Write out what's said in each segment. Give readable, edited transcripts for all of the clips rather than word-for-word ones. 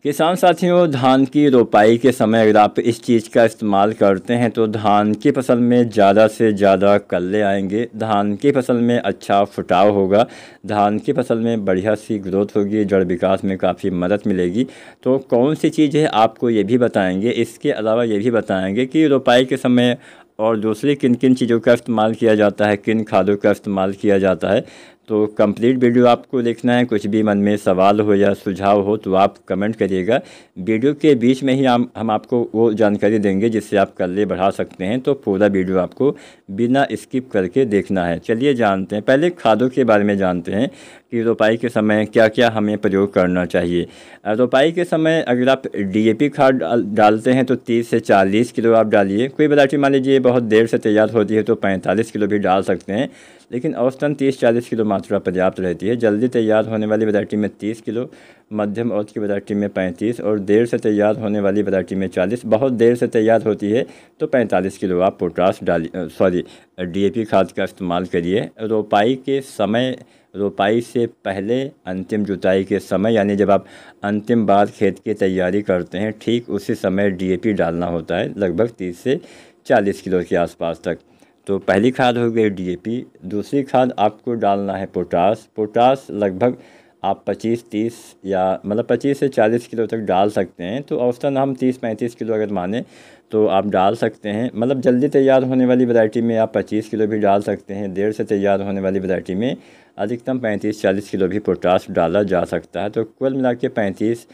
किसान साथियों, धान की रोपाई के समय अगर आप इस चीज़ का इस्तेमाल करते हैं तो धान की फसल में ज़्यादा से ज़्यादा कल्ले आएंगे। धान की फसल में अच्छा फुटाव होगा। धान की फसल में बढ़िया सी ग्रोथ होगी। जड़ विकास में काफ़ी मदद मिलेगी। तो कौन सी चीज़ है आपको ये भी बताएंगे। इसके अलावा ये भी बताएंगे कि रोपाई के समय और दूसरी किन किन चीज़ों का इस्तेमाल किया जाता है, किन खादों का इस्तेमाल किया जाता है। तो कंप्लीट वीडियो आपको देखना है। कुछ भी मन में सवाल हो या सुझाव हो तो आप कमेंट करिएगा। वीडियो के बीच में ही हम आपको वो जानकारी देंगे जिससे आप कल्ले बढ़ा सकते हैं। तो पूरा वीडियो आपको बिना स्किप करके देखना है। चलिए जानते हैं, पहले खादों के बारे में जानते हैं कि रोपाई के समय क्या क्या हमें प्रयोग करना चाहिए। रोपाई के समय अगर आप डीएपी खाद डालते हैं तो 30 से 40 किलो आप डालिए। कोई वैरायटी मान लीजिए बहुत देर से तैयार होती है तो 45 किलो भी डाल सकते हैं, लेकिन औसतन 30-40 किलो मात्रा पर्याप्त रहती है। जल्दी तैयार होने वाली वैरायटी में 30 किलो, मध्यम औसत की वैरायटी में 35 और देर से तैयार होने वाली वैरायटी में 40। बहुत देर से तैयार होती है तो 45 किलो आप पोटास डालिए, डीएपी खाद का इस्तेमाल करिए। रोपाई के समय, रोपाई से पहले अंतिम जुताई के समय, यानी जब आप अंतिम बार खेत की तैयारी करते हैं ठीक उसी समय डीएपी डालना होता है, लगभग 30 से 40 किलो के आसपास तक। तो पहली खाद हो गई डीएपी। दूसरी खाद आपको डालना है पोटास। पोटास लगभग आप 25-30 या मतलब 25 से 40 किलो तक डाल सकते हैं। तो औसतन हम 30-35 किलो अगर माने तो आप डाल सकते हैं। मतलब जल्दी तैयार होने वाली वैरायटी में आप 25 किलो भी डाल सकते हैं। देर से तैयार होने वाली वैरायटी में अधिकतम 35-40 किलो भी पोटास डाला जा सकता है। तो कुल मिला के 25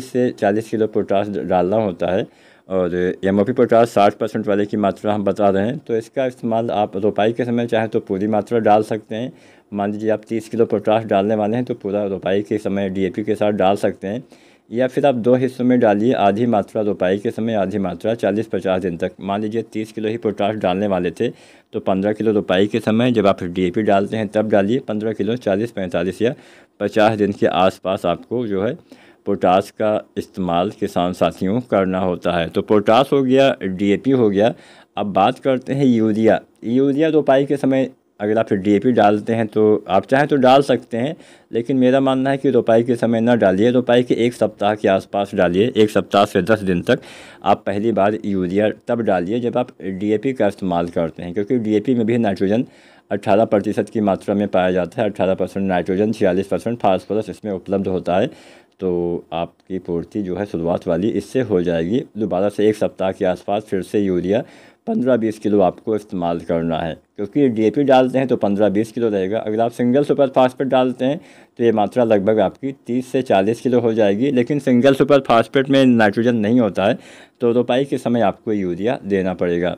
से 40 किलो पोटास डालना होता है। और एमओपी पोटास 60% वाले की मात्रा हम बता रहे हैं। तो इसका इस्तेमाल आप रोपाई के समय चाहे तो पूरी मात्रा डाल सकते हैं। मान लीजिए आप 30 किलो पोटास डालने वाले हैं तो पूरा रोपाई के समय डीएपी के साथ डाल सकते हैं, या फिर आप 2 हिस्सों में डालिए। आधी मात्रा रोपाई के समय, आधी मात्रा 40-50 दिन तक। मान लीजिए 30 किलो ही पोटास डालने वाले थे तो 15 किलो रोपाई के समय जब आप डीएपी डालते हैं तब डालिए। 15 किलो 40-45 या 50 दिन के आसपास आपको जो है पोटास का इस्तेमाल किसान साथियों करना होता है। तो पोटास हो गया, डीएपी हो गया। अब बात करते हैं यूरिया। यूरिया रोपाई के समय अगर आप डीएपी डालते हैं तो आप चाहें तो डाल सकते हैं, लेकिन मेरा मानना है कि रोपाई के समय ना डालिए। रोपाई के 1 सप्ताह के आसपास डालिए। 1 सप्ताह से 10 दिन तक आप पहली बार यूरिया तब डालिए जब आप डीएपी का इस्तेमाल करते हैं, क्योंकि डीएपी में भी नाइट्रोजन 18% की मात्रा में पाया जाता है। 18% नाइट्रोजन, 46% फास्फोरस इसमें उपलब्ध होता है। तो आपकी पूर्ति जो है शुरुआत वाली इससे हो जाएगी। दोबारा से 1 सप्ताह के आसपास फिर से यूरिया 15-20 किलो आपको इस्तेमाल करना है, क्योंकि डीएपी डालते हैं तो 15-20 किलो रहेगा। अगर आप सिंगल सुपर फास्फेट डालते हैं तो ये मात्रा लगभग आपकी 30 से 40 किलो हो जाएगी। लेकिन सिंगल सुपर फास्फेट में नाइट्रोजन नहीं होता है तो रोपाई के समय आपको यूरिया देना पड़ेगा।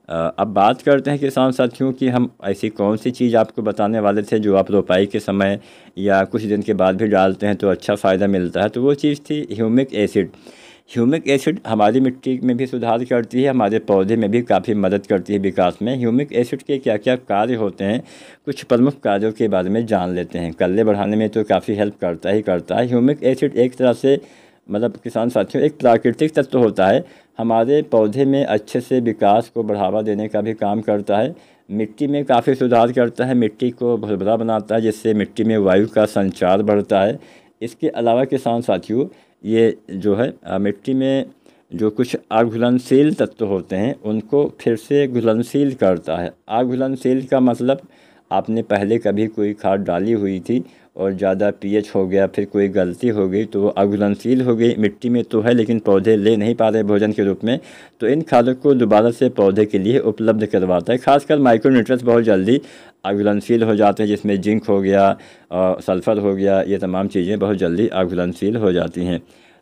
अब बात करते हैं किसान साथियों कि हम ऐसी कौन सी चीज़ आपको बताने वाले थे जो आप रोपाई के समय या कुछ दिन के बाद भी डालते हैं तो अच्छा फ़ायदा मिलता है। तो वो चीज़ थी ह्यूमिक एसिड। ह्यूमिक एसिड हमारी मिट्टी में भी सुधार करती है, हमारे पौधे में भी काफ़ी मदद करती है विकास में। ह्यूमिक एसिड के क्या क्या कार्य होते हैं, कुछ प्रमुख कार्यों के बारे में जान लेते हैं। कल्ले बढ़ाने में तो काफ़ी हेल्प करता ही करता है। ह्यूमिक एसिड एक तरह से मतलब किसान साथियों एक प्राकृतिक तत्व होता है। हमारे पौधे में अच्छे से विकास को बढ़ावा देने का भी काम करता है। मिट्टी में काफ़ी सुधार करता है, मिट्टी को भुरभुरा बनाता है, जिससे मिट्टी में वायु का संचार बढ़ता है। इसके अलावा किसान साथियों ये जो है मिट्टी में जो कुछ अघुलनशील तत्व होते हैं उनको फिर से घुलनशील करता है। अघुलनशील का मतलब आपने पहले कभी कोई खाद डाली हुई थी और ज़्यादा पीएच हो गया, फिर कोई गलती हो गई तो वो अघुलनशील हो गई। मिट्टी में तो है लेकिन पौधे ले नहीं पा रहे भोजन के रूप में, तो इन खादों को दोबारा से पौधे के लिए उपलब्ध करवाता है। खासकर माइक्रोन्यूट्रिएंट्स बहुत जल्दी अघुलनशील हो जाते हैं, जिसमें जिंक हो गया और सल्फ़र हो गया, ये तमाम चीज़ें बहुत जल्दी अघुलनशील हो जाती हैं।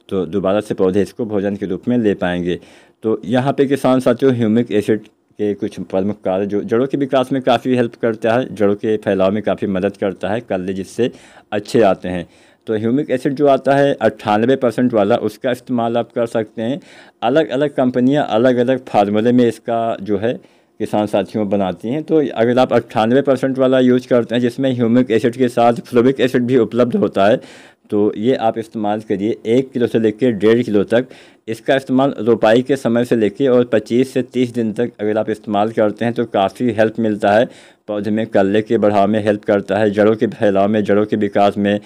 तो दोबारा से पौधे इसको भोजन के रूप में ले पाएंगे। तो यहाँ पे किसान साथियों ह्यूमिक एसिड के कुछ प्रमुख कार्य जो जड़ों के विकास में काफ़ी हेल्प करता है, जड़ों के फैलाव में काफ़ी मदद करता है, कल्ले जिससे अच्छे आते हैं। तो ह्यूमिक एसिड जो आता है 98% वाला, उसका इस्तेमाल आप कर सकते हैं। अलग अलग कंपनियां अलग अलग फार्मूले में इसका जो है किसान साथियों बनाती हैं। तो अगर आप 98% वाला यूज करते हैं जिसमें ह्यूमिक एसिड के साथ फ्लोविक एसिड भी उपलब्ध होता है, तो ये आप इस्तेमाल करिए 1 किलो से लेकर 1.5 किलो तक। इसका इस्तेमाल रोपाई के समय से लेके और 25 से 30 दिन तक अगर आप इस्तेमाल करते हैं तो काफ़ी हेल्प मिलता है। पौधे में कल्ले के बढ़ाव में हेल्प करता है, जड़ों के फैलाव में, जड़ों के विकास में,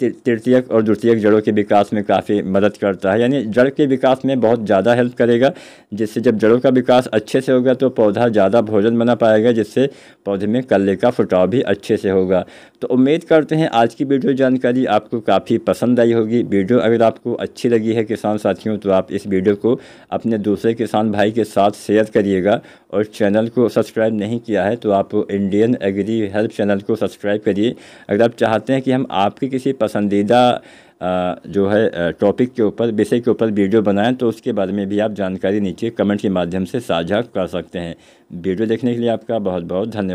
तृतीयक और द्वितीयक जड़ों के विकास में काफ़ी मदद करता है, यानी जड़ के विकास में बहुत ज़्यादा हेल्प करेगा। जिससे जब जड़ों का विकास अच्छे से होगा तो पौधा ज़्यादा भोजन बना पाएगा, जिससे पौधे में कल्ले का फुटाव भी अच्छे से होगा। तो उम्मीद करते हैं आज की वीडियो जानकारी आपको काफ़ी पसंद आई होगी। वीडियो अगर आपको अच्छी लगी है किसान साथियों, तो आप इस वीडियो को अपने दूसरे किसान भाई के साथ शेयर करिएगा। और चैनल को सब्सक्राइब नहीं किया है तो आप इंडियन एग्री हेल्प चैनल को सब्सक्राइब करिए। अगर आप चाहते हैं कि हम आपकी किसी पसंदीदा जो है टॉपिक के ऊपर, विषय के ऊपर वीडियो बनाएं, तो उसके बारे में भी आप जानकारी नीचे कमेंट के माध्यम से साझा कर सकते हैं। वीडियो देखने के लिए आपका बहुत बहुत धन्यवाद।